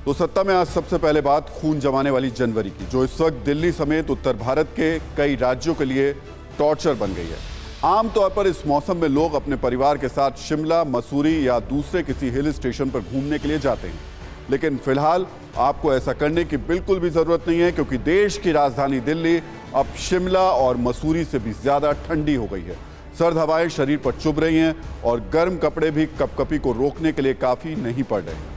तो सत्ता में आज सबसे पहले बात खून जमाने वाली जनवरी की, जो इस वक्त दिल्ली समेत उत्तर भारत के कई राज्यों के लिए टॉर्चर बन गई है। आमतौर पर इस मौसम में लोग अपने परिवार के साथ शिमला, मसूरी या दूसरे किसी हिल स्टेशन पर घूमने के लिए जाते हैं, लेकिन फिलहाल आपको ऐसा करने की बिल्कुल भी जरूरत नहीं है, क्योंकि देश की राजधानी दिल्ली अब शिमला और मसूरी से भी ज्यादा ठंडी हो गई है। सर्द हवाएं शरीर पर चुभ रही हैं और गर्म कपड़े भी कपकपी को रोकने के लिए काफी नहीं पड़ रहे हैं।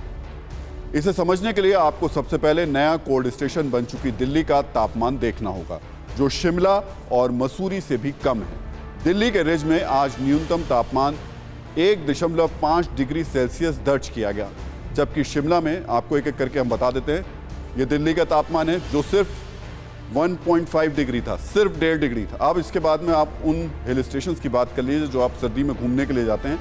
इसे समझने के लिए आपको सबसे पहले नया कोल्ड स्टेशन बन चुकी दिल्ली का तापमान देखना होगा, जो शिमला और मसूरी से भी कम है। दिल्ली के रिज में आज न्यूनतम तापमान 1.5 डिग्री सेल्सियस दर्ज किया गया, जबकि शिमला में, आपको एक एक करके हम बता देते हैं, ये दिल्ली का तापमान है जो सिर्फ 1.5 डिग्री था, सिर्फ 1.5 डिग्री था। अब इसके बाद में आप उन हिल स्टेशंस की बात कर लीजिए जो आप सर्दी में घूमने के लिए जाते हैं।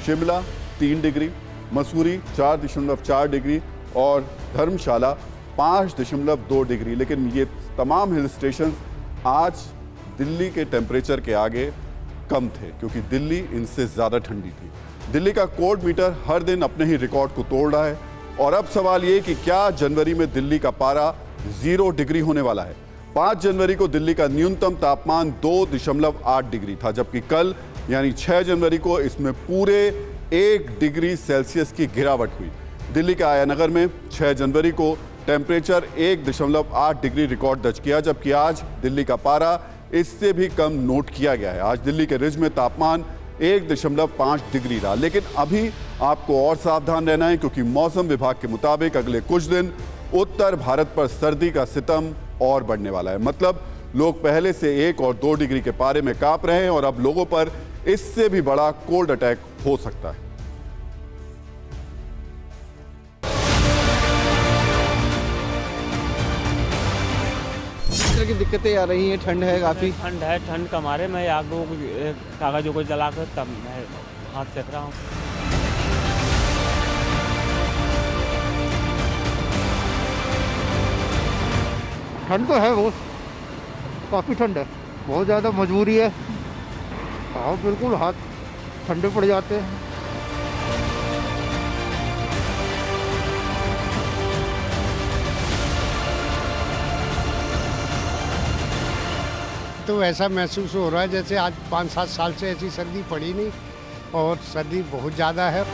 शिमला 3 डिग्री, मसूरी 4.4 डिग्री और धर्मशाला 5.2 डिग्री। लेकिन ये तमाम हिल स्टेशन आज दिल्ली के टेम्परेचर के आगे कम थे, क्योंकि दिल्ली इनसे ज़्यादा ठंडी थी। दिल्ली का कोल्ड मीटर हर दिन अपने ही रिकॉर्ड को तोड़ रहा है और अब सवाल ये कि क्या जनवरी में दिल्ली का पारा 0 डिग्री होने वाला है। 5 जनवरी को दिल्ली का न्यूनतम तापमान 2.8 डिग्री था, जबकि कल यानी 6 जनवरी को इसमें पूरे 1 डिग्री सेल्सियस की गिरावट हुई। दिल्ली के आया नगर में 6 जनवरी को टेम्परेचर 1.8 डिग्री रिकॉर्ड दर्ज किया, जबकि आज दिल्ली का पारा इससे भी कम नोट किया गया है। आज दिल्ली के रिज में तापमान 1.5 डिग्री रहा। लेकिन अभी आपको और सावधान रहना है, क्योंकि मौसम विभाग के मुताबिक अगले कुछ दिन उत्तर भारत पर सर्दी का सितम और बढ़ने वाला है। मतलब लोग पहले से 1 और 2 डिग्री के पारे में कांप रहे हैं और अब लोगों पर इससे भी बड़ा कोल्ड अटैक हो सकता है। इस तरह की दिक्कतें आ रही हैं, ठंड है काफी। ठंड है, ठंड के मारे मैं आगों कागजों को जलाकर तब मैं हाथ सेक रहा हूँ। ठंड तो है, बहुत काफ़ी ठंड है, बहुत ज़्यादा मजबूरी है। हाँ बिल्कुल, हाथ ठंडे पड़ जाते हैं। तो ऐसा महसूस हो रहा है जैसे आज 5-7 साल से ऐसी सर्दी पड़ी नहीं, और सर्दी बहुत ज़्यादा है।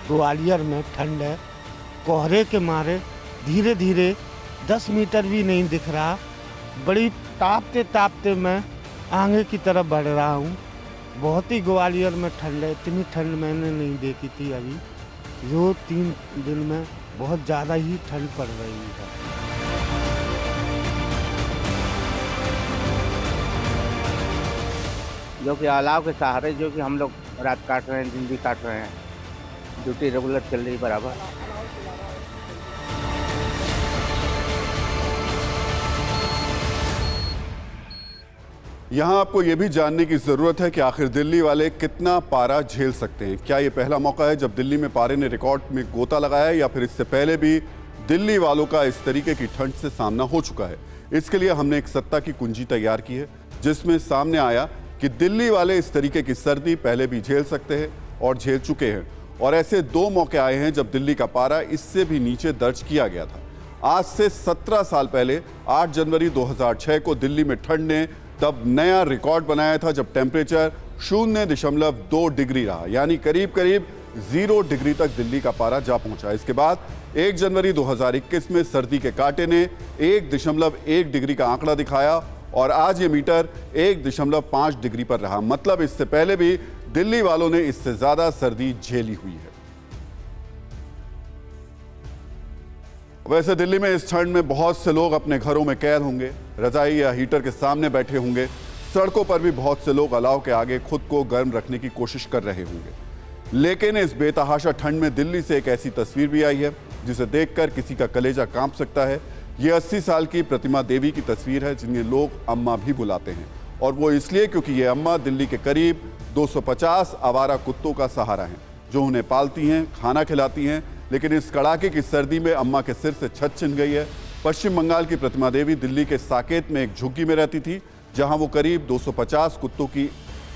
ग्वालियर में ठंड है, कोहरे के मारे धीरे धीरे 10 मीटर भी नहीं दिख रहा। बड़ी तापते तापते मैं आगे की तरफ बढ़ रहा हूँ। बहुत ही ग्वालियर में ठंड है, इतनी ठंड मैंने नहीं देखी थी अभी। जो 3 दिन में बहुत ज़्यादा ही ठंड पड़ रही है। जो कि अलाव के सहारे जो कि हम लोग रात काट रहे हैं, दिन भी काट रहे हैं। ड्यूटी रेगुलर चल रही बराबर। यहां आपको यह भी जानने की जरूरत है कि आखिर दिल्ली वाले कितना पारा झेल सकते हैं। क्या यह पहला मौका है जब दिल्ली में पारे ने रिकॉर्ड में गोता लगाया है, या फिर इससे पहले भी दिल्ली वालों का इस तरीके की ठंड से सामना हो चुका है? इसके लिए हमने एक सत्ता की कुंजी तैयार की है, जिसमें सामने आया कि दिल्ली वाले इस तरीके की सर्दी पहले भी झेल सकते हैं और झेल चुके हैं। और ऐसे 2 मौके आए हैं जब दिल्ली का पारा इससे भी नीचे दर्ज किया गया था। आज से 17 साल पहले 8 जनवरी 2006 को दिल्ली में ठंड ने तब नया रिकॉर्ड बनाया था, जब टेम्परेचर 0.2 डिग्री रहा, यानी करीब करीब 0 डिग्री तक दिल्ली का पारा जा पहुंचा। इसके बाद 1 जनवरी 2021 में सर्दी के कांटे ने 1.1 डिग्री का आंकड़ा दिखाया और आज ये मीटर 1.5 डिग्री पर रहा। मतलब इससे पहले भी दिल्ली वालों ने इससे ज्यादा सर्दी झेली हुई है। वैसे दिल्ली में इस ठंड में बहुत से लोग अपने घरों में कैद होंगे, रजाई या हीटर के सामने बैठे होंगे। सड़कों पर भी बहुत से लोग अलाव के आगे खुद को गर्म रखने की कोशिश कर रहे होंगे। लेकिन इस बेतहाशा ठंड में दिल्ली से एक ऐसी तस्वीर भी आई है जिसे देखकर किसी का कलेजा कांप सकता है। ये 80 साल की प्रतिमा देवी की तस्वीर है, जिन्हें लोग अम्मा भी बुलाते हैं, और वो इसलिए क्योंकि ये अम्मा दिल्ली के करीब 250 आवारा कुत्तों का सहारा हैं, जो उन्हें पालती हैं, खाना खिलाती हैं। लेकिन इस कड़ाके की सर्दी में अम्मा के सिर से छत छिन गई है। पश्चिम बंगाल की प्रतिमा देवी दिल्ली के साकेत में एक झुग्गी में रहती थी, जहां वो करीब 250 कुत्तों की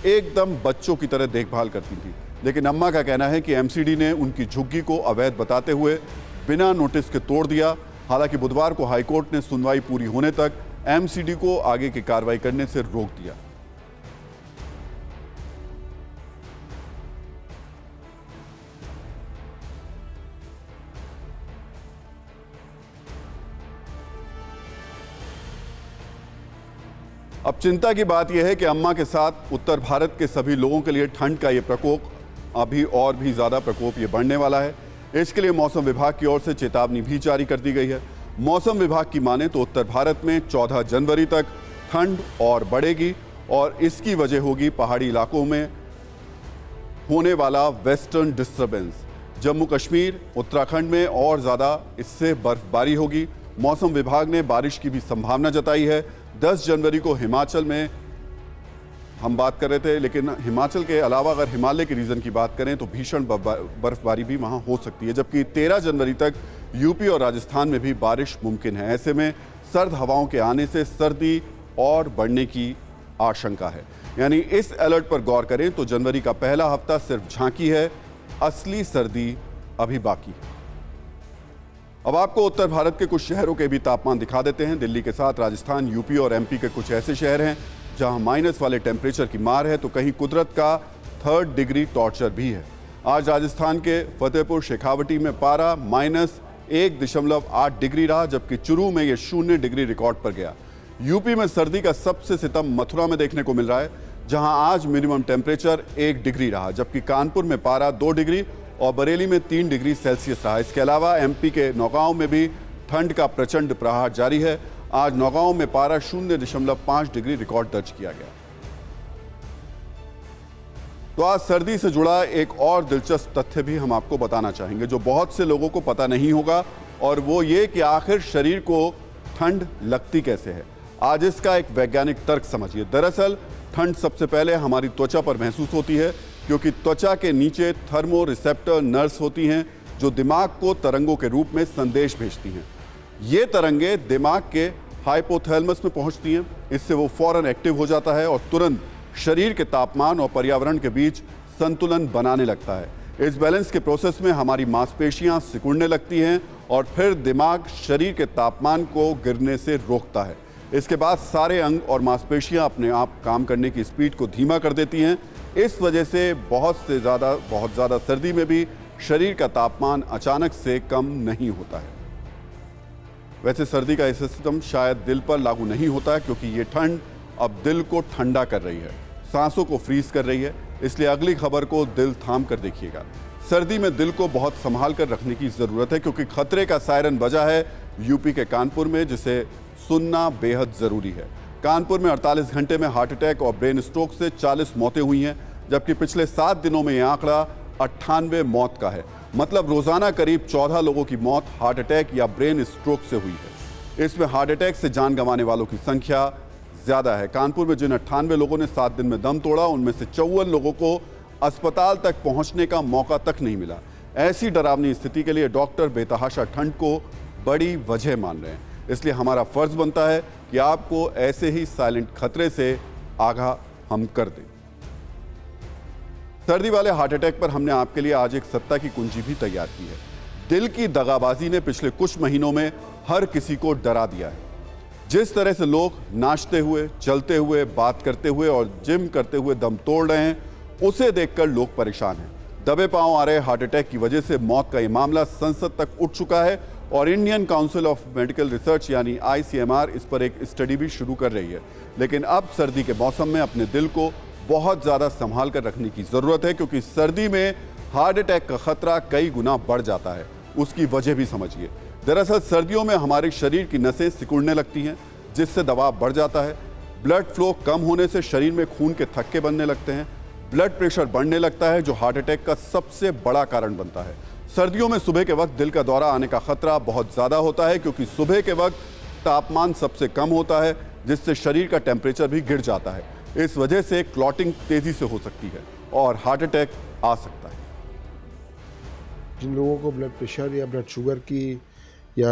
एकदम बच्चों की तरह देखभाल करती थी। लेकिन अम्मा का कहना है कि एमसीडी ने उनकी झुग्गी को अवैध बताते हुए बिना नोटिस के तोड़ दिया। हालांकि बुधवार को हाईकोर्ट ने सुनवाई पूरी होने तक एमसीडी को आगे की कार्रवाई करने से रोक दिया। अब चिंता की बात यह है कि अम्मा के साथ उत्तर भारत के सभी लोगों के लिए ठंड का ये प्रकोप अभी और भी ज्यादा प्रकोप ये बढ़ने वाला है। इसके लिए मौसम विभाग की ओर से चेतावनी भी जारी कर दी गई है। मौसम विभाग की माने तो उत्तर भारत में 14 जनवरी तक ठंड और बढ़ेगी और इसकी वजह होगी पहाड़ी इलाकों में होने वाला वेस्टर्न डिस्टर्बेंस। जम्मू कश्मीर, उत्तराखंड में और ज़्यादा इससे बर्फबारी होगी। मौसम विभाग ने बारिश की भी संभावना जताई है। 10 जनवरी को हिमाचल में हम बात कर रहे थे, लेकिन हिमाचल के अलावा अगर हिमालय के रीजन की बात करें तो भीषण बर्फबारी भी वहां हो सकती है। जबकि 13 जनवरी तक यूपी और राजस्थान में भी बारिश मुमकिन है। ऐसे में सर्द हवाओं के आने से सर्दी और बढ़ने की आशंका है। यानी इस अलर्ट पर गौर करें तो जनवरी का पहला हफ्ता सिर्फ झांकी है, असली सर्दी अभी बाकी है। अब आपको उत्तर भारत के कुछ शहरों के भी तापमान दिखा देते हैं। दिल्ली के साथ राजस्थान, यूपी और एमपी के कुछ ऐसे शहर हैं जहां माइनस वाले टेम्परेचर की मार है, तो कहीं कुदरत का 3rd डिग्री टॉर्चर भी है। आज राजस्थान के फतेहपुर शेखावटी में पारा -1.8 डिग्री रहा, जबकि चुरू में यह 0 डिग्री रिकॉर्ड पर गया। यूपी में सर्दी का सबसे सितम मथुरा में देखने को मिल रहा है, जहां आज मिनिमम टेम्परेचर 1 डिग्री रहा, जबकि कानपुर में पारा 2 डिग्री और बरेली में 3 डिग्री सेल्सियस रहा। इसके अलावा एमपी के नौगांव में भी ठंड का प्रचंड प्रहार जारी है। आज नौगांव में पारा 0.5 डिग्री रिकॉर्ड दर्ज किया गया। तो आज सर्दी से जुड़ा एक और दिलचस्प तथ्य भी हम आपको बताना चाहेंगे, जो बहुत से लोगों को पता नहीं होगा, और वो ये कि आखिर शरीर को ठंड लगती कैसे है। आज इसका एक वैज्ञानिक तर्क समझिए। दरअसल ठंड सबसे पहले हमारी त्वचा पर महसूस होती है, क्योंकि त्वचा के नीचे थर्मो रिसेप्टर नर्व्स होती हैं जो दिमाग को तरंगों के रूप में संदेश भेजती हैं। ये तरंगे दिमाग के हाइपोथैलेमस में पहुंचती हैं। इससे वो फौरन एक्टिव हो जाता है और तुरंत शरीर के तापमान और पर्यावरण के बीच संतुलन बनाने लगता है। इस बैलेंस के प्रोसेस में हमारी मांसपेशियां सिकुड़ने लगती हैं और फिर दिमाग शरीर के तापमान को गिरने से रोकता है। इसके बाद सारे अंग और मांसपेशियां अपने आप काम करने की स्पीड को धीमा कर देती हैं। इस वजह से बहुत ज़्यादा सर्दी में भी शरीर का तापमान अचानक से कम नहीं होता है। वैसे सर्दी का यह सिस्टम शायद दिल पर लागू नहीं होता है, क्योंकि ये ठंड अब दिल को ठंडा कर रही है, सांसों को फ्रीज कर रही है। इसलिए अगली खबर को दिल थाम कर देखिएगा। सर्दी में दिल को बहुत संभाल कर रखने की ज़रूरत है, क्योंकि खतरे का सायरन बजा है यूपी के कानपुर में, जिसे सुनना बेहद ज़रूरी है। कानपुर में 48 घंटे में हार्ट अटैक और ब्रेन स्ट्रोक से 40 मौतें हुई हैं, जबकि पिछले 7 दिनों में यह आंकड़ा 98 मौत का है। मतलब रोजाना करीब 14 लोगों की मौत हार्ट अटैक या ब्रेन स्ट्रोक से हुई है। इसमें हार्ट अटैक से जान गंवाने वालों की संख्या ज्यादा है। कानपुर में जिन 98 लोगों ने 7 दिन में दम तोड़ा, उनमें से 54 लोगों को अस्पताल तक पहुंचने का मौका तक नहीं मिला। ऐसी डरावनी स्थिति के लिए डॉक्टर बेतहाशा ठंड को बड़ी वजह मान रहे हैं। इसलिए हमारा फर्ज बनता है कि आपको ऐसे ही साइलेंट खतरे से आगाह हम कर दें। सर्दी वाले हार्ट अटैक पर हमने आपके लिए आज एक सत्ता की कुंजी भी तैयार की है। दिल की दगाबाजी ने पिछले कुछ महीनों में हर किसी को डरा दिया है। जिस तरह से लोग नाचते हुए, चलते हुए, बात करते हुए और जिम करते हुए दम तोड़ रहे हैं, उसे देखकर लोग परेशान हैं। दबे पांव आ रहे हार्ट अटैक की वजह से मौत का ये मामला संसद तक उठ चुका है और Indian council of medical research यानी ICMR इस पर एक स्टडी भी शुरू कर रही है। लेकिन अब सर्दी के मौसम में अपने दिल को बहुत ज़्यादा संभाल कर रखने की ज़रूरत है, क्योंकि सर्दी में हार्ट अटैक का खतरा कई गुना बढ़ जाता है। उसकी वजह भी समझिए। दरअसल सर्दियों में हमारे शरीर की नसें सिकुड़ने लगती हैं, जिससे दबाव बढ़ जाता है। ब्लड फ्लो कम होने से शरीर में खून के थक्के बनने लगते हैं। ब्लड प्रेशर बढ़ने लगता है, जो हार्ट अटैक का सबसे बड़ा कारण बनता है। सर्दियों में सुबह के वक्त दिल का दौरा आने का खतरा बहुत ज़्यादा होता है, क्योंकि सुबह के वक्त तापमान सबसे कम होता है, जिससे शरीर का टेम्परेचर भी गिर जाता है। इस वजह से क्लॉटिंग तेजी से हो सकती है और हार्ट अटैक आ सकता है। जिन लोगों को ब्लड प्रेशर या ब्लड शुगर की या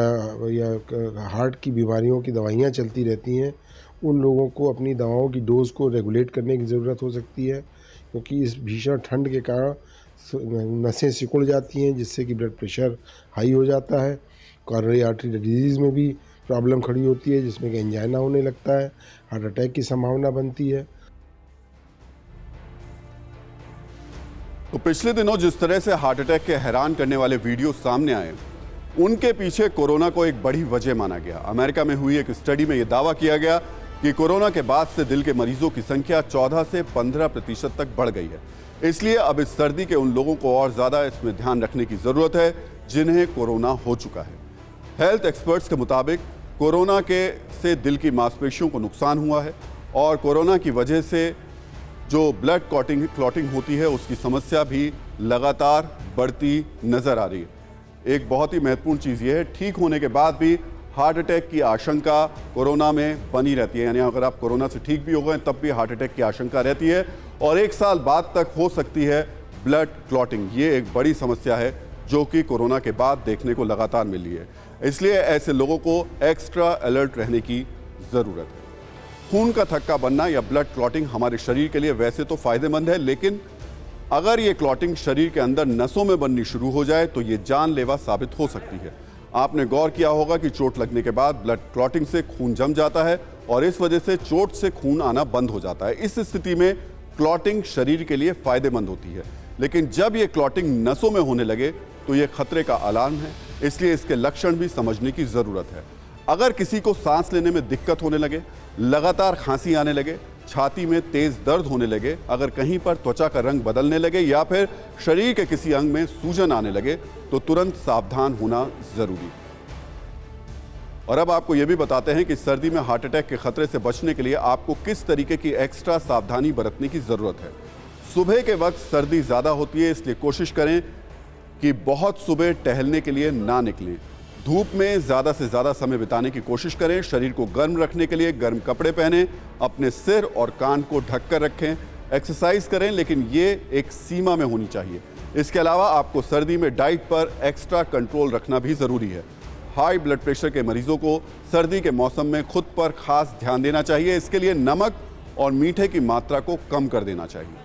हार्ट की बीमारियों की दवाइयाँ चलती रहती हैं, उन लोगों को अपनी दवाओं की डोज को रेगुलेट करने की ज़रूरत हो सकती है, क्योंकि इस भीषण ठंड के कारण नसें सिकुड़ जाती हैं, जिससे कि ब्लड प्रेशर हाई हो जाता है। कॉरोनरी आर्टरी डिजीज़ में भी प्रॉब्लम खड़ी होती है, जिसमें कि एंजाइना होने लगता है, हार्ट अटैक की संभावना बनती है। तो पिछले दिनों जिस तरह से हार्ट अटैक के हैरान करने वाले वीडियो सामने आए, उनके पीछे कोरोना को एक बड़ी वजह माना गया। अमेरिका में हुई एक स्टडी में यह दावा किया गया कि कोरोना के बाद से दिल के मरीजों की संख्या 14 से 15% तक बढ़ गई है। इसलिए अब इस सर्दी के उन लोगों को और ज्यादा इसमें ध्यान रखने की जरूरत है जिन्हें कोरोना हो चुका है। हेल्थ एक्सपर्ट्स के मुताबिक कोरोना से दिल की मांसपेशियों को नुकसान हुआ है और कोरोना की वजह से जो ब्लड क्लॉटिंग होती है उसकी समस्या भी लगातार बढ़ती नजर आ रही है। एक बहुत ही महत्वपूर्ण चीज़ यह है, ठीक होने के बाद भी हार्ट अटैक की आशंका कोरोना में बनी रहती है। यानी अगर आप कोरोना से ठीक भी हो गए तब भी हार्ट अटैक की आशंका रहती है और 1 साल बाद तक हो सकती है ब्लड क्लॉटिंग। ये एक बड़ी समस्या है जो कि कोरोना के बाद देखने को लगातार मिल रही है। इसलिए ऐसे लोगों को एक्स्ट्रा अलर्ट रहने की ज़रूरत है। खून का थक्का बनना या ब्लड क्लॉटिंग हमारे शरीर के लिए वैसे तो फायदेमंद है, लेकिन अगर ये क्लॉटिंग शरीर के अंदर नसों में बननी शुरू हो जाए तो ये जानलेवा साबित हो सकती है। आपने गौर किया होगा कि चोट लगने के बाद ब्लड क्लॉटिंग से खून जम जाता है और इस वजह से चोट से खून आना बंद हो जाता है। इस स्थिति में क्लॉटिंग शरीर के लिए फायदेमंद होती है, लेकिन जब ये क्लॉटिंग नसों में होने लगे तो ये खतरे का अलार्म है। इसलिए इसके लक्षण भी समझने की जरूरत है। अगर किसी को सांस लेने में दिक्कत होने लगे, लगातार खांसी आने लगे, छाती में तेज दर्द होने लगे, अगर कहीं पर त्वचा का रंग बदलने लगे या फिर शरीर के किसी अंग में सूजन आने लगे तो तुरंत सावधान होना जरूरी। और अब आपको यह भी बताते हैं कि सर्दी में हार्ट अटैक के खतरे से बचने के लिए आपको किस तरीके की एक्स्ट्रा सावधानी बरतने की जरूरत है। सुबह के वक्त सर्दी ज्यादा होती है, इसलिए कोशिश करें कि बहुत सुबह टहलने के लिए ना निकलें। धूप में ज़्यादा से ज़्यादा समय बिताने की कोशिश करें। शरीर को गर्म रखने के लिए गर्म कपड़े पहनें, अपने सिर और कान को ढक कर रखें। एक्सरसाइज करें, लेकिन ये एक सीमा में होनी चाहिए। इसके अलावा आपको सर्दी में डाइट पर एक्स्ट्रा कंट्रोल रखना भी ज़रूरी है। हाई ब्लड प्रेशर के मरीजों को सर्दी के मौसम में खुद पर खास ध्यान देना चाहिए। इसके लिए नमक और मीठे की मात्रा को कम कर देना चाहिए।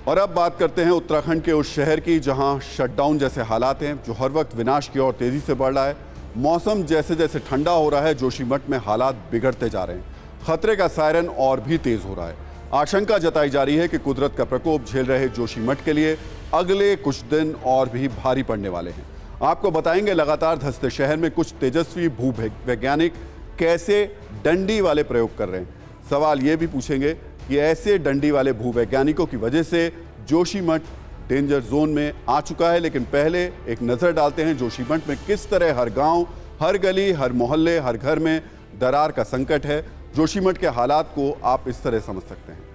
और अब बात करते हैं उत्तराखंड के उस शहर की जहां शटडाउन जैसे हालात हैं, जो हर वक्त विनाश की ओर तेजी से बढ़ रहा है। मौसम जैसे जैसे ठंडा हो रहा है, जोशीमठ में हालात बिगड़ते जा रहे हैं। खतरे का सायरन और भी तेज हो रहा है। आशंका जताई जा रही है कि कुदरत का प्रकोप झेल रहे जोशीमठ के लिए अगले कुछ दिन और भी भारी पड़ने वाले हैं। आपको बताएंगे लगातार धंसते शहर में कुछ तेजस्वी भूवैज्ञानिक कैसे डंडी वाले प्रयोग कर रहे हैं। सवाल ये भी पूछेंगे कि ऐसे डंडी वाले भूवैज्ञानिकों की वजह से जोशीमठ डेंजर जोन में आ चुका है। लेकिन पहले एक नज़र डालते हैं जोशीमठ में किस तरह हर गांव, हर गली, हर मोहल्ले, हर घर में दरार का संकट है। जोशीमठ के हालात को आप इस तरह समझ सकते हैं।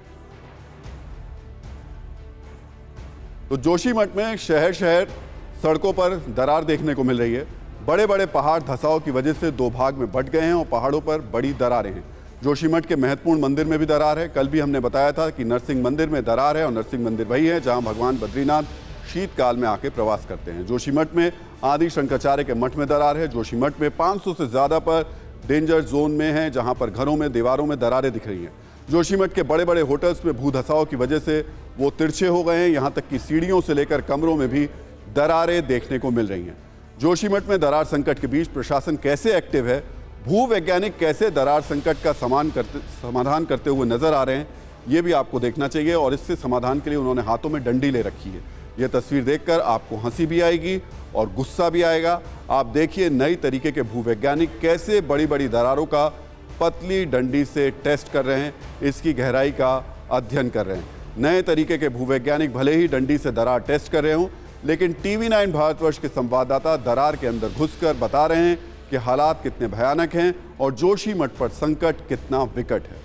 तो जोशीमठ में शहर शहर सड़कों पर दरार देखने को मिल रही है। बड़े बड़े पहाड़ धसाव की वजह से 2 भाग में बंट गए हैं और पहाड़ों पर बड़ी दरारें हैं। जोशीमठ के महत्वपूर्ण मंदिर में भी दरार है। कल भी हमने बताया था कि नरसिंह मंदिर में दरार है और नरसिंह मंदिर वही है जहां भगवान बद्रीनाथ शीतकाल में आके प्रवास करते हैं। जोशीमठ में आदि शंकराचार्य के मठ में दरार है। जोशीमठ में 500 से ज़्यादा पर डेंजर जोन में है, जहां पर घरों में दीवारों में दरारें दिख रही हैं। जोशीमठ के बड़े बड़े होटल्स में भू धसाव की वजह से वो तिरछे हो गए हैं। यहाँ तक कि सीढ़ियों से लेकर कमरों में भी दरारें देखने को मिल रही हैं। जोशीमठ में दरार संकट के बीच प्रशासन कैसे एक्टिव है, भूवैज्ञानिक कैसे दरार संकट का समाधान करते हुए नजर आ रहे हैं, ये भी आपको देखना चाहिए। और इससे समाधान के लिए उन्होंने हाथों में डंडी ले रखी है। ये तस्वीर देखकर आपको हंसी भी आएगी और गुस्सा भी आएगा। आप देखिए नई तरीके के भूवैज्ञानिक कैसे बड़ी बड़ी दरारों का पतली डंडी से टेस्ट कर रहे हैं, इसकी गहराई का अध्ययन कर रहे हैं। नए तरीके के भूवैज्ञानिक भले ही डंडी से दरार टेस्ट कर रहे हों, लेकिन TV9 भारतवर्ष के संवाददाता दरार के अंदर घुसकर बता रहे हैं कि हालात कितने भयानक हैं और जोशीमठ पर संकट कितना विकट है।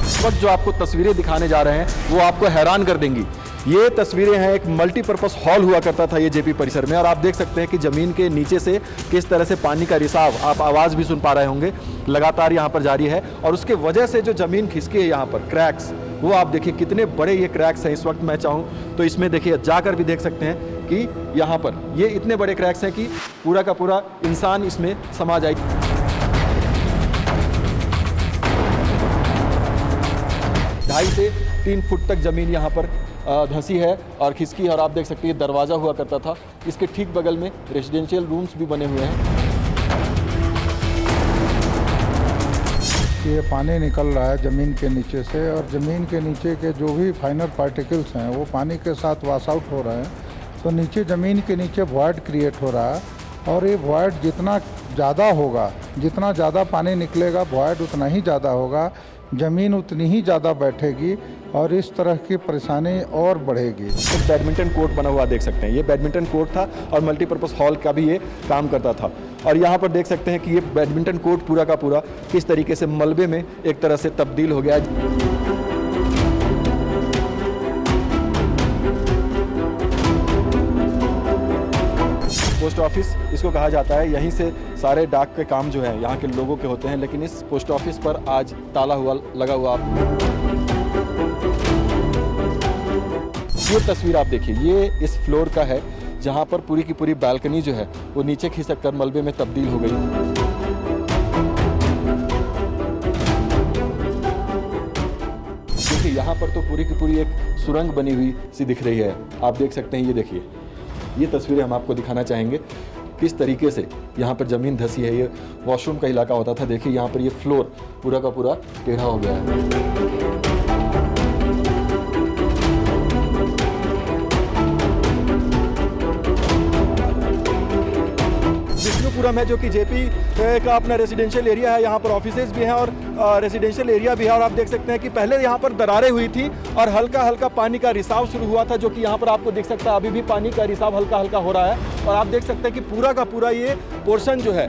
इस वक्त जो आपको तस्वीरें दिखाने जा रहे हैं वो आपको हैरान कर देंगी। ये तस्वीरें हैं, एक मल्टीपर्पज़ हॉल हुआ करता था ये जेपी परिसर में, और आप देख सकते हैं कि ज़मीन के नीचे से किस तरह से पानी का रिसाव, आप आवाज़ भी सुन पा रहे होंगे, लगातार यहाँ पर जारी है। और उसके वजह से जो ज़मीन खिसकी है यहाँ पर, क्रैक्स, वो आप देखिए कितने बड़े ये क्रैक्स हैं। इस वक्त मैं चाहूँ तो इसमें देखिए जाकर भी देख सकते हैं कि यहाँ पर ये इतने बड़े क्रैक्स हैं कि पूरा का पूरा इंसान इसमें समा जाए। 2.5 से 3 फुट तक ज़मीन यहाँ पर धंसी है और खिसकी है। और आप देख सकते हैं दरवाज़ा हुआ करता था, इसके ठीक बगल में रेजिडेंशियल रूम्स भी बने हुए हैं। ये पानी निकल रहा है ज़मीन के नीचे से, और ज़मीन के नीचे के जो भी फाइनल पार्टिकल्स हैं वो पानी के साथ वॉश आउट हो रहे हैं। तो नीचे ज़मीन के नीचे वॉइड क्रिएट हो रहा है, और ये वॉइड जितना ज़्यादा होगा, जितना ज़्यादा पानी निकलेगा वॉइड उतना ही ज़्यादा होगा, ज़मीन उतनी ही ज़्यादा बैठेगी और इस तरह की परेशानी और बढ़ेगी। एक बैडमिंटन कोर्ट बना हुआ देख सकते हैं, ये बैडमिंटन कोर्ट था और मल्टीपर्पज़ हॉल का भी ये काम करता था। और यहाँ पर देख सकते हैं कि ये बैडमिंटन कोर्ट पूरा का पूरा किस तरीके से मलबे में एक तरह से तब्दील हो गया है। पोस्ट ऑफिस इसको कहा जाता है, यहीं से सारे डाक के काम जो है यहाँ के लोगों के होते हैं, लेकिन इस पोस्ट ऑफिस पर आज ताला हुआ लगा हुआ। ये तस्वीर आप देखिए, ये इस फ्लोर का है जहाँ पर पूरी की पूरी बालकनी जो है वो नीचे खिसक कर मलबे में तब्दील हो गई। देखिए यहाँ पर तो पूरी की पूरी एक सुरंग बनी हुई सी दिख रही है, आप देख सकते हैं। ये देखिए, ये तस्वीरें हम आपको दिखाना चाहेंगे किस तरीके से यहाँ पर ज़मीन धंसी है। ये वॉशरूम का इलाका होता था, देखिए यहाँ पर ये फ्लोर पूरा का पूरा टेढ़ा हो गया है। विष्णुपुरम है जो कि जेपी का अपना रेजिडेंशियल एरिया है, यहाँ पर ऑफिसेज भी हैं और रेजिडेंशियल एरिया भी है। और आप देख सकते हैं कि पहले यहाँ पर दरारें हुई थी और हल्का हल्का पानी का रिसाव शुरू हुआ था, जो कि यहाँ पर आपको दिख सकता है अभी भी पानी का रिसाव हल्का हल्का हो रहा है। और आप देख सकते हैं कि पूरा का पूरा ये पोर्शन जो है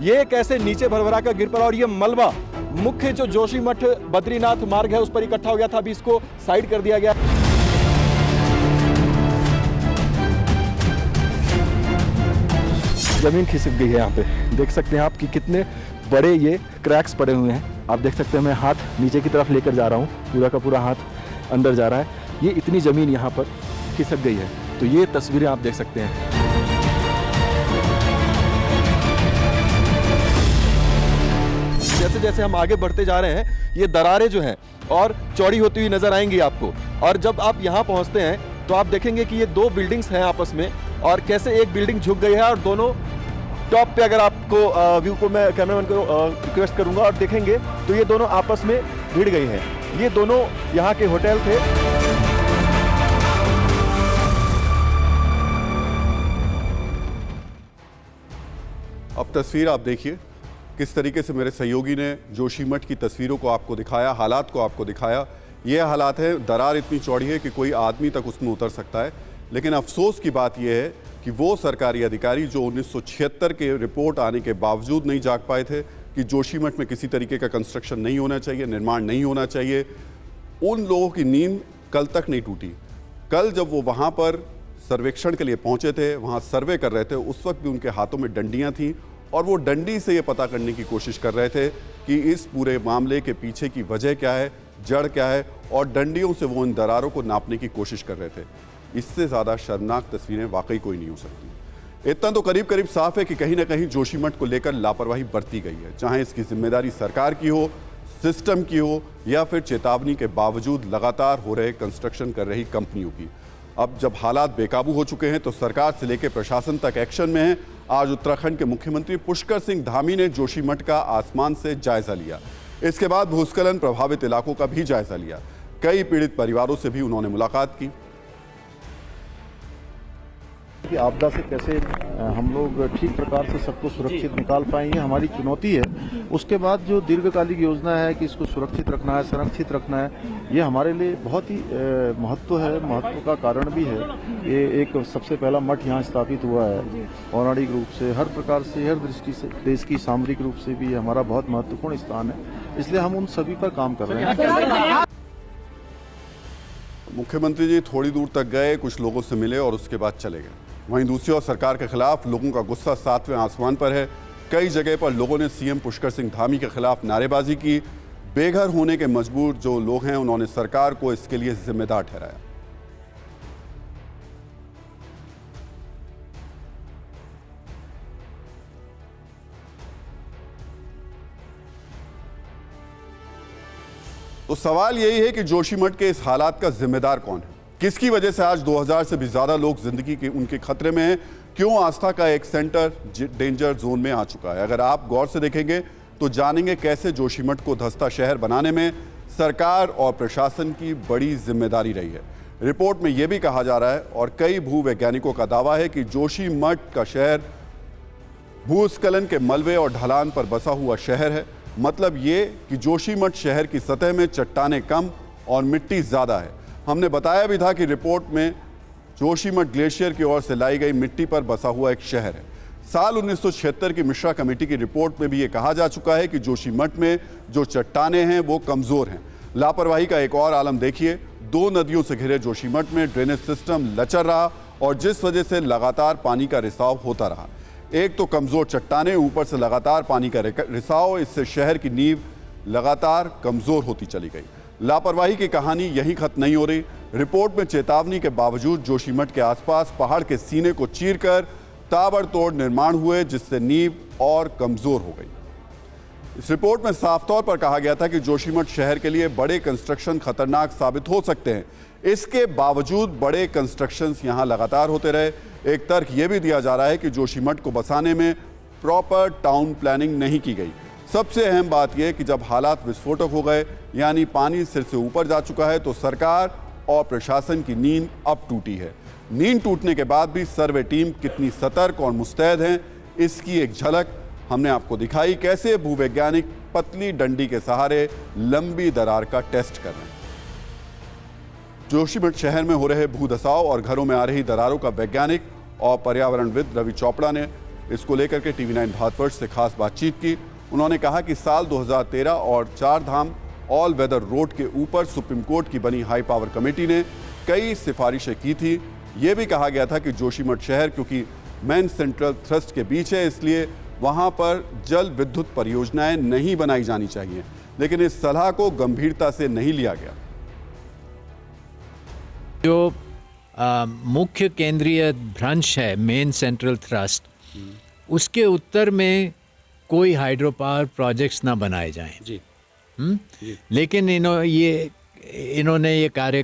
ये कैसे नीचे भरभरा कर गिर पड़ा, और ये मलबा मुख्य जो जोशीमठ बद्रीनाथ मार्ग है उस पर इकट्ठा हो गया था। अभी इसको साइड कर दिया गया। ज़मीन खिसक गई है यहाँ पे, देख सकते हैं आप कि कितने बड़े ये क्रैक्स पड़े हुए हैं। आप देख सकते हैं मैं हाथ नीचे की तरफ लेकर जा रहा हूँ, पूरा का पूरा हाथ अंदर जा रहा है। ये इतनी ज़मीन यहाँ पर खिसक गई है, तो ये तस्वीरें आप देख सकते हैं। जैसे जैसे हम आगे बढ़ते जा रहे हैं ये दरारें जो हैं और चौड़ी होती हुई नजर आएंगी आपको। और जब आप यहाँ पहुँचते हैं तो आप देखेंगे कि ये 2 बिल्डिंग्स हैं आपस में, और कैसे एक बिल्डिंग झुक गई है और दोनों टॉप पे, अगर आपको व्यू को मैं कैमरामैन को रिक्वेस्ट करूंगा और देखेंगे तो ये दोनों आपस में भिड़ गई हैं। ये दोनों यहाँ के होटल थे। अब तस्वीर आप देखिए किस तरीके से मेरे सहयोगी ने जोशीमठ की तस्वीरों को आपको दिखाया, हालात को आपको दिखाया। ये हालात है, दरार इतनी चौड़ी है कि कोई आदमी तक उसमें उतर सकता है। लेकिन अफसोस की बात यह है कि वो सरकारी अधिकारी जो 1976 के रिपोर्ट आने के बावजूद नहीं जाग पाए थे कि जोशीमठ में किसी तरीके का कंस्ट्रक्शन नहीं होना चाहिए, निर्माण नहीं होना चाहिए, उन लोगों की नींद कल तक नहीं टूटी। कल जब वो वहाँ पर सर्वेक्षण के लिए पहुँचे थे, वहाँ सर्वे कर रहे थे, उस वक्त भी उनके हाथों में डंडियाँ थीं और वो डंडी से ये पता करने की कोशिश कर रहे थे कि इस पूरे मामले के पीछे की वजह क्या है, जड़ क्या है, और डंडियों से वो इन दरारों को नापने की कोशिश कर रहे थे। इससे ज़्यादा शर्मनाक तस्वीरें वाकई कोई नहीं हो सकती। इतना तो करीब करीब साफ है कि कहीं ना कहीं जोशीमठ को लेकर लापरवाही बरती गई है, चाहे इसकी जिम्मेदारी सरकार की हो, सिस्टम की हो, या फिर चेतावनी के बावजूद लगातार हो रहे कंस्ट्रक्शन कर रही कंपनियों की। अब जब हालात बेकाबू हो चुके हैं तो सरकार से लेकर प्रशासन तक एक्शन में है। आज उत्तराखंड के मुख्यमंत्री पुष्कर सिंह धामी ने जोशीमठ का आसमान से जायजा लिया। इसके बाद भूस्खलन प्रभावित इलाकों का भी जायजा लिया। कई पीड़ित परिवारों से भी उन्होंने मुलाकात की। कि आपदा से कैसे हम लोग ठीक प्रकार से सबको सुरक्षित निकाल पाएंगे, हमारी चुनौती है। उसके बाद जो दीर्घकालिक योजना है कि इसको सुरक्षित रखना है, संरक्षित रखना है, ये हमारे लिए बहुत ही महत्व है, महत्व का कारण भी है। ये एक सबसे पहला मठ यहाँ स्थापित हुआ है, पौराणिक रूप से, हर प्रकार से, हर दृष्टि से, देश की सामरिक रूप से भी हमारा बहुत महत्वपूर्ण स्थान है। इसलिए हम उन सभी पर काम कर रहे हैं। मुख्यमंत्री जी थोड़ी दूर तक गए, कुछ लोगों से मिले और उसके बाद चले गए। वहीं दूसरी ओर सरकार के खिलाफ लोगों का गुस्सा 7वें आसमान पर है। कई जगह पर लोगों ने सीएम पुष्कर सिंह धामी के खिलाफ नारेबाजी की। बेघर होने के मजबूर जो लोग हैं उन्होंने सरकार को इसके लिए जिम्मेदार ठहराया। तो सवाल यही है कि जोशीमठ के इस हालात का जिम्मेदार कौन है? किसकी वजह से आज 2000 से भी ज्यादा लोग जिंदगी के उनके खतरे में हैं? क्यों आस्था का एक सेंटर डेंजर जोन में आ चुका है? अगर आप गौर से देखेंगे तो जानेंगे कैसे जोशीमठ को धंसता शहर बनाने में सरकार और प्रशासन की बड़ी जिम्मेदारी रही है। रिपोर्ट में यह भी कहा जा रहा है और कई भूवैज्ञानिकों का दावा है कि जोशीमठ का शहर भूस्खलन के मलबे और ढलान पर बसा हुआ शहर है। मतलब ये कि जोशीमठ शहर की सतह में चट्टानें कम और मिट्टी ज्यादा है। हमने बताया भी था कि रिपोर्ट में जोशीमठ ग्लेशियर की ओर से लाई गई मिट्टी पर बसा हुआ एक शहर है। साल 1976 की मिश्रा कमेटी की रिपोर्ट में भी ये कहा जा चुका है कि जोशीमठ में जो चट्टानें हैं वो कमजोर हैं। लापरवाही का एक और आलम देखिए, 2 नदियों से घिरे जोशीमठ में ड्रेनेज सिस्टम लचर रहा और जिस वजह से लगातार पानी का रिसाव होता रहा। एक तो कमजोर चट्टानें, ऊपर से लगातार पानी का रिसाव, इससे शहर की नींव लगातार कमजोर होती चली गई। लापरवाही की कहानी यहीं खत्म नहीं हो रही। रिपोर्ट में चेतावनी के बावजूद जोशीमठ के आसपास पहाड़ के सीने को चीरकर ताबड़तोड़ निर्माण हुए, जिससे नींव और कमजोर हो गई। इस रिपोर्ट में साफ तौर पर कहा गया था कि जोशीमठ शहर के लिए बड़े कंस्ट्रक्शन खतरनाक साबित हो सकते हैं। इसके बावजूद बड़े कंस्ट्रक्शंस यहां लगातार होते रहे। एक तर्क यह भी दिया जा रहा है कि जोशीमठ को बसाने में प्रॉपर टाउन प्लानिंग नहीं की गई। सबसे अहम बात यह कि जब हालात विस्फोटक हो गए, यानी पानी सिर से ऊपर जा चुका है, तो सरकार और प्रशासन की नींद अब टूटी है। नींद टूटने के बाद भी सर्वे टीम कितनी सतर्क और मुस्तैद हैं, इसकी एक झलक हमने आपको दिखाई। कैसे भूवैज्ञानिक पतली डंडी के सहारे लंबी दरार का टेस्ट कर रहे हैं। जोशीमठ शहर में हो रहे भूधसाव और घरों में आ रही दरारों का वैज्ञानिक और पर्यावरणविद रवि चोपड़ा ने इसको लेकर के TV9 भारतवर्ष से खास बातचीत की। उन्होंने कहा कि साल 2013 और 4 धाम ऑल वेदर रोड के ऊपर सुप्रीम कोर्ट की बनी हाई पावर कमेटी ने कई सिफारिशें की थी। ये भी कहा गया था कि जोशीमठ शहर क्योंकि मेन सेंट्रल थ्रस्ट के बीच है, इसलिए वहां पर जल विद्युत परियोजनाएं नहीं बनाई जानी चाहिए, लेकिन इस सलाह को गंभीरता से नहीं लिया गया। जो मुख्य केंद्रीय भ्रंश है मेन सेंट्रल थ्रस्ट, उसके उत्तर में कोई हाइड्रो पावर प्रोजेक्ट्स ना बनाए जाएं जी। लेकिन इन्होंने ये कार्य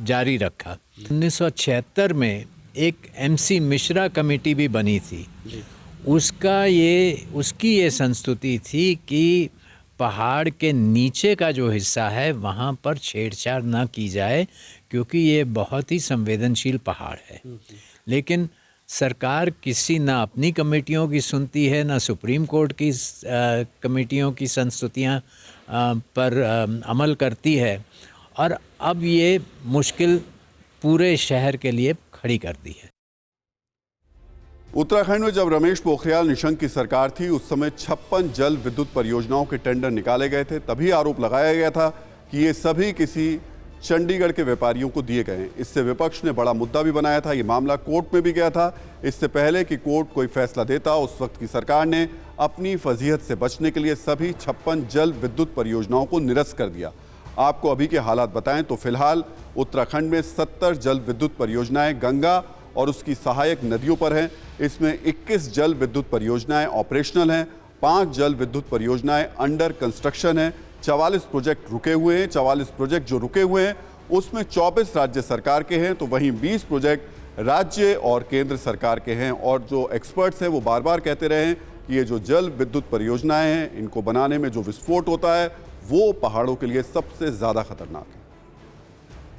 जारी रखा। 1976 में एक MC मिश्रा कमेटी भी बनी थी। उसकी ये संस्तुति थी कि पहाड़ के नीचे का जो हिस्सा है वहाँ पर छेड़छाड़ ना की जाए, क्योंकि ये बहुत ही संवेदनशील पहाड़ है। लेकिन सरकार किसी ना अपनी कमेटियों की सुनती है, ना सुप्रीम कोर्ट की कमेटियों की संस्तुतियाँ पर अमल करती है, और अब ये मुश्किल पूरे शहर के लिए खड़ी कर दी है। उत्तराखंड में जब रमेश पोखरियाल निशंक की सरकार थी, उस समय 56 जल विद्युत परियोजनाओं के टेंडर निकाले गए थे। तभी आरोप लगाया गया था कि ये सभी किसी चंडीगढ़ के व्यापारियों को दिए गए हैं। इससे विपक्ष ने बड़ा मुद्दा भी बनाया था। ये मामला कोर्ट में भी गया था। इससे पहले कि कोर्ट कोई फैसला देता, उस वक्त की सरकार ने अपनी फजीहत से बचने के लिए सभी 56 जल विद्युत परियोजनाओं को निरस्त कर दिया। आपको अभी के हालात बताएं तो फिलहाल उत्तराखंड में 70 जल विद्युत परियोजनाएं गंगा और उसकी सहायक नदियों पर हैं। इसमें 21 जल विद्युत परियोजनाएं ऑपरेशनल हैं, 5 जल विद्युत परियोजनाएं अंडर कंस्ट्रक्शन हैं, 44 प्रोजेक्ट रुके हुए हैं। 44 प्रोजेक्ट जो रुके हुए हैं उसमें 24 राज्य सरकार के हैं, तो वहीं 20 प्रोजेक्ट राज्य और केंद्र सरकार के हैं। और जो एक्सपर्ट्स हैं वो बार बार कहते रहे हैं कि ये जो जल विद्युत परियोजनाएं हैं, इनको बनाने में जो विस्फोट होता है वो पहाड़ों के लिए सबसे ज़्यादा खतरनाक है।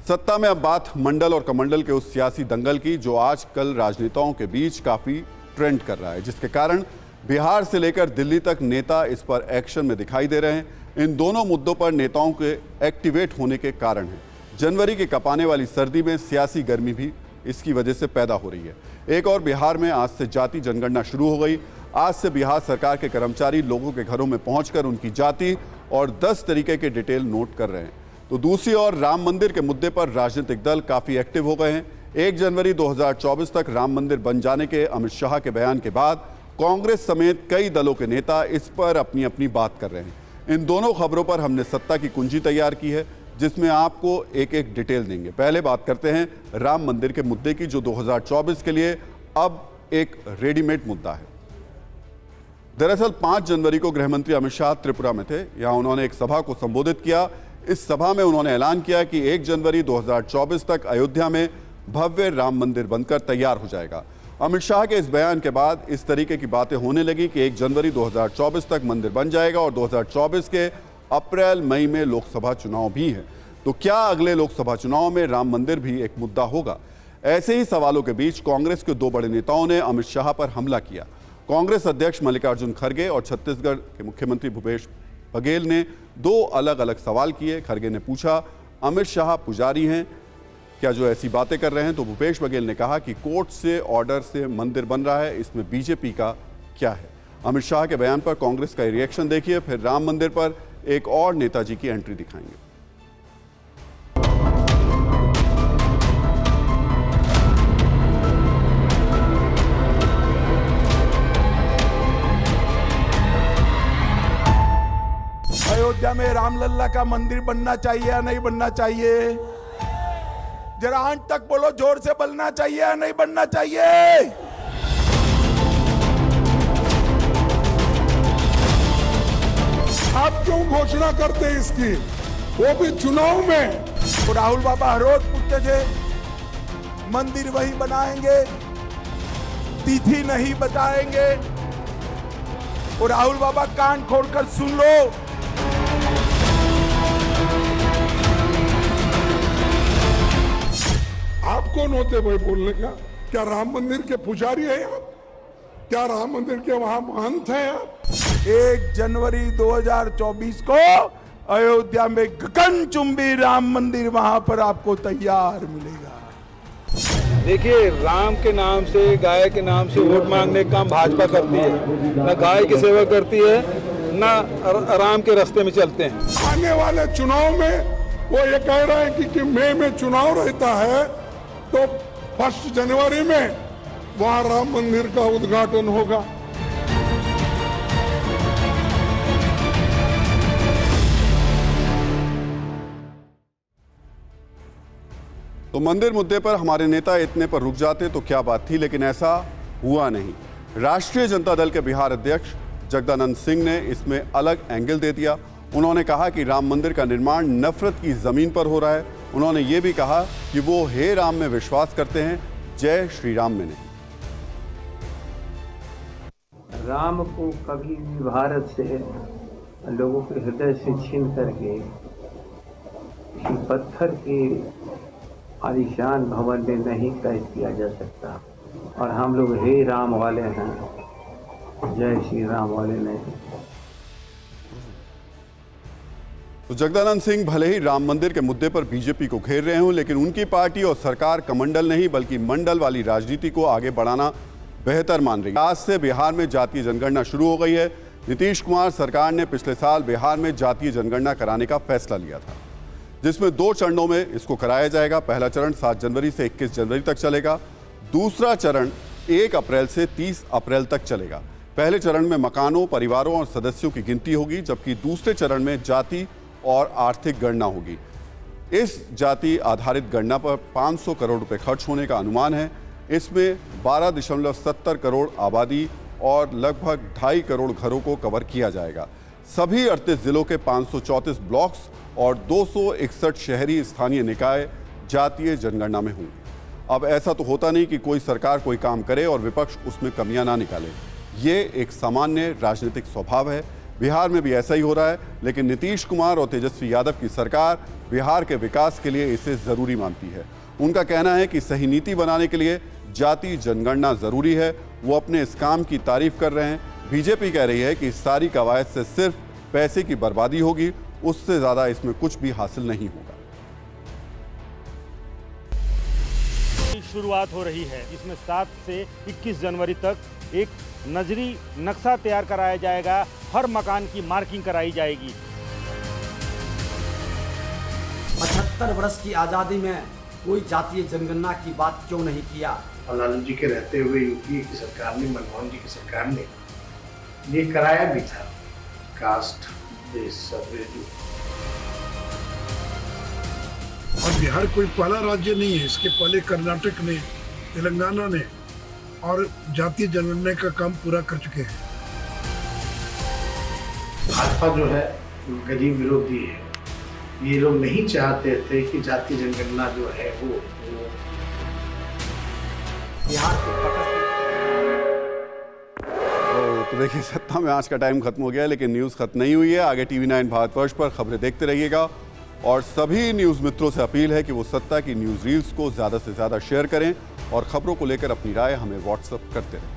सत्ता में अब बात मंडल और कमंडल के उस सियासी दंगल की जो आजकल राजनेताओं के बीच काफ़ी ट्रेंड कर रहा है, जिसके कारण बिहार से लेकर दिल्ली तक नेता इस पर एक्शन में दिखाई दे रहे हैं। इन दोनों मुद्दों पर नेताओं के एक्टिवेट होने के कारण हैं। जनवरी की कपाने वाली सर्दी में सियासी गर्मी भी इसकी वजह से पैदा हो रही है। एक और बिहार में आज से जाति जनगणना शुरू हो गई। आज से बिहार सरकार के कर्मचारी लोगों के घरों में पहुंचकर उनकी जाति और 10 तरीके के डिटेल नोट कर रहे हैं। तो दूसरी ओर राम मंदिर के मुद्दे पर राजनीतिक दल काफी एक्टिव हो गए हैं। 1 जनवरी 2024 तक राम मंदिर बन जाने के अमित शाह के बयान के बाद कांग्रेस समेत कई दलों के नेता इस पर अपनी अपनी बात कर रहे हैं। इन दोनों खबरों पर हमने सत्ता की कुंजी तैयार की है, जिसमें आपको एक एक डिटेल देंगे। पहले बात करते हैं राम मंदिर के मुद्दे की, जो 2024 के लिए अब एक रेडीमेड मुद्दा है। दरअसल 5 जनवरी को गृह मंत्री अमित शाह त्रिपुरा में थे। यहां उन्होंने एक सभा को संबोधित किया। इस सभा में उन्होंने ऐलान किया कि 1 जनवरी 2024 तक अयोध्या में भव्य राम मंदिर बनकर तैयार हो जाएगा। अमित शाह के इस बयान के बाद इस तरीके की बातें होने लगी कि 1 जनवरी 2024 तक मंदिर बन जाएगा और 2024 के अप्रैल मई में लोकसभा चुनाव भी है। तो क्या अगले लोकसभा चुनाव में राम मंदिर भी एक मुद्दा होगा? ऐसे ही सवालों के बीच कांग्रेस के 2 बड़े नेताओं ने अमित शाह पर हमला किया। कांग्रेस अध्यक्ष मल्लिकार्जुन खड़गे और छत्तीसगढ़ के मुख्यमंत्री भूपेश बघेल ने 2 अलग अलग सवाल किए। खड़गे ने पूछा, अमित शाह पुजारी हैं क्या जो ऐसी बातें कर रहे हैं? तो भूपेश बघेल ने कहा कि कोर्ट से ऑर्डर से मंदिर बन रहा है, इसमें बीजेपी का क्या है? अमित शाह के बयान पर कांग्रेस का रिएक्शन देखिए, फिर राम मंदिर पर एक और नेताजी की एंट्री दिखाएंगे। अयोध्या में रामलल्ला का मंदिर बनना चाहिए या नहीं बनना चाहिए? जरा अंत तक बोलो, जोर से बनना चाहिए या नहीं बनना चाहिए? आप क्यों घोषणा करते हैं इसकी, वो भी चुनाव में? तो राहुल बाबा हर रोज पूछते थे मंदिर वही बनाएंगे, तिथि नहीं बताएंगे। और राहुल बाबा कान खोलकर सुन लो, आप कौन होते भाई बोलने का? क्या राम मंदिर के पुजारी है आप? क्या राम मंदिर के वहां महंत हैं आप? 1 जनवरी 2024 को अयोध्या में गगनचुंबी राम मंदिर वहां पर आपको तैयार मिलेगा। देखिए, राम के नाम से, गाय के नाम से वोट मांगने का काम भाजपा करती है। न गाय की सेवा करती है, न राम के रास्ते में चलते हैं। आने वाले चुनाव में वो ये कह रहे हैं कि मई में चुनाव रहता है, तो 1 जनवरी में वहां राम मंदिर का उद्घाटन होगा। तो मंदिर मुद्दे पर हमारे नेता इतने पर रुक जाते तो क्या बात थी, लेकिन ऐसा हुआ नहीं। राष्ट्रीय जनता दल के बिहार अध्यक्ष जगदानंद सिंह ने इसमें अलग एंगल दे दिया। उन्होंने कहा कि राम मंदिर का निर्माण नफरत की जमीन पर हो रहा है। उन्होंने ये भी कहा कि वो हे राम में विश्वास करते हैं, जय श्री राम में नहीं। राम को कभी भी भारत से लोगों के हृदय से छीन करके किसी पत्थर के आलीशान भवन में नहीं कैद किया जा सकता। और हम लोग हे राम वाले हैं, जय श्री राम वाले नहीं। तो जगदानंद सिंह भले ही राम मंदिर के मुद्दे पर बीजेपी को घेर रहे हों, लेकिन उनकी पार्टी और सरकार कमंडल नहीं बल्कि मंडल वाली राजनीति को आगे बढ़ाना बेहतर मान रही है। आज से बिहार में जातीय जनगणना शुरू हो गई है। नीतीश कुमार सरकार ने पिछले साल बिहार में जातीय जनगणना कराने का फैसला लिया था, जिसमें 2 चरणों में इसको कराया जाएगा। पहला चरण 7 जनवरी से 21 जनवरी तक चलेगा। दूसरा चरण 1 अप्रैल से 30 अप्रैल तक चलेगा। पहले चरण में मकानों, परिवारों और सदस्यों की गिनती होगी, जबकि दूसरे चरण में जाति और आर्थिक गणना होगी। इस जाति आधारित गणना पर 500 करोड़ रुपए खर्च होने का अनुमान है। इसमें 12.70 करोड़ आबादी और लगभग 2.5 करोड़ घरों को कवर किया जाएगा। सभी 38 जिलों के 534 ब्लॉक्स और 261 शहरी स्थानीय निकाय जातीय जनगणना में होंगे। अब ऐसा तो होता नहीं कि कोई सरकार कोई काम करे और विपक्ष उसमें कमियां ना निकाले। ये एक सामान्य राजनीतिक स्वभाव है। बिहार में भी ऐसा ही हो रहा है, लेकिन नीतीश कुमार और तेजस्वी यादव की सरकार बिहार के विकास के लिए इसे जरूरी मानती है। उनका कहना है कि सही नीति बनाने के लिए जातीय जनगणना जरूरी है। वो अपने इस काम की तारीफ कर रहे हैं। बीजेपी कह रही है कि इस सारी कवायद से सिर्फ पैसे की बर्बादी होगी, उससे ज्यादा इसमें कुछ भी हासिल नहीं होगा। शुरुआत हो रही है, जिसमें 7 से 21 जनवरी तक एक नजरी नक्शा तैयार कराया जाएगा। हर मकान की मार्किंग कराई जाएगी। 70 वर्ष की आज़ादी में कोई जातीय जनगणना की बात क्यों नहीं किया? लालू जी के रहते हुए यूपीए की सरकार ने, मनमोहन जी की सरकार ने ये कराया भी था, कास्ट बेस्ड सर्वे। और बिहार कोई पहला राज्य नहीं है, इसके पहले कर्नाटक ने, तेलंगाना ने और जातीय जनगणना का काम पूरा कर चुके हैं। भाजपा जो है गरीब विरोधी है, ये लोग नहीं चाहते थे कि जातीय जनगणना जो है वो बिहार तो देखिए, सत्ता में आज का टाइम खत्म हो गया, लेकिन न्यूज़ खत्म नहीं हुई है। आगे TV9 भारतवर्ष पर खबरें देखते रहिएगा और सभी न्यूज़ मित्रों से अपील है कि वो सत्ता की न्यूज़ रील्स को ज़्यादा से ज़्यादा शेयर करें और खबरों को लेकर अपनी राय हमें व्हाट्सएप करते रहें।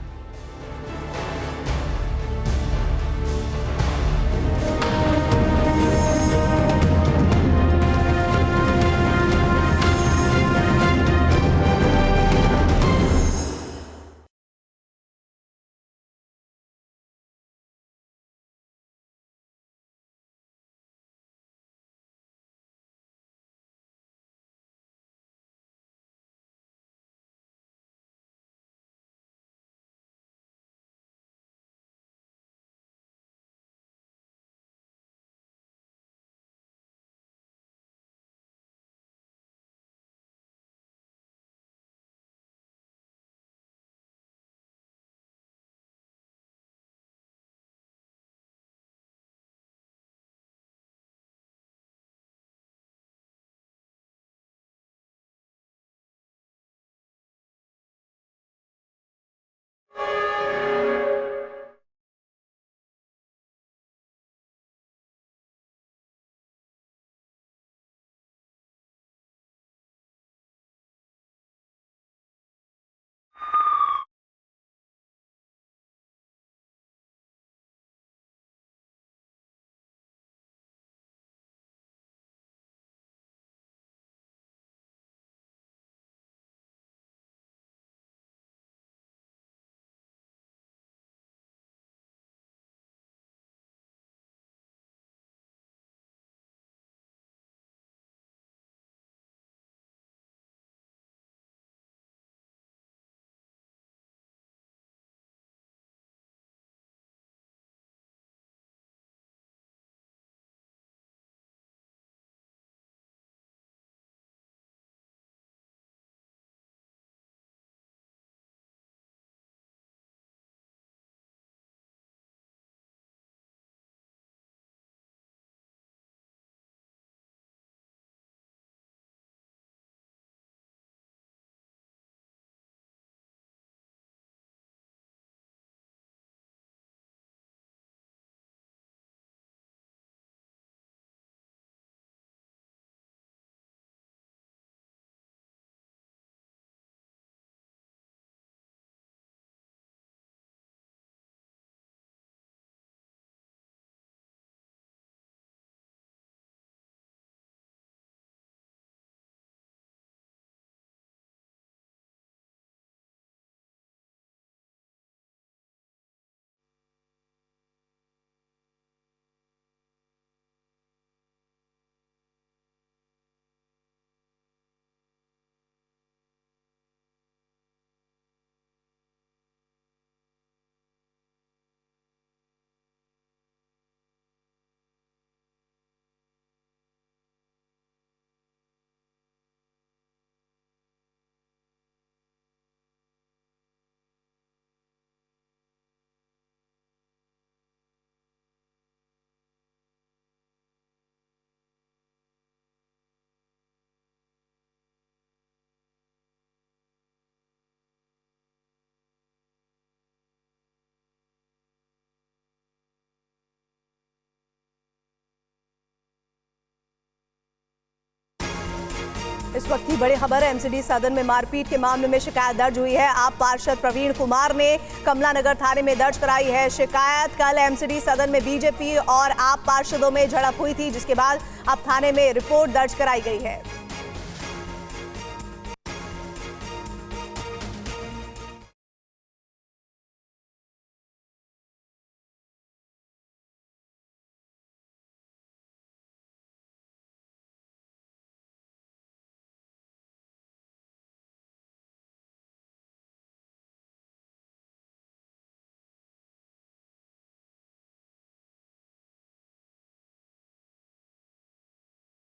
इस वक्त की बड़ी खबर है, एमसीडी सदन में मारपीट के मामले में शिकायत दर्ज हुई है। आप पार्षद प्रवीण कुमार ने कमलानगर थाने में दर्ज कराई है शिकायत। कल एमसीडी सदन में बीजेपी और आप पार्षदों में झड़प हुई थी, जिसके बाद अब थाने में रिपोर्ट दर्ज कराई गई है।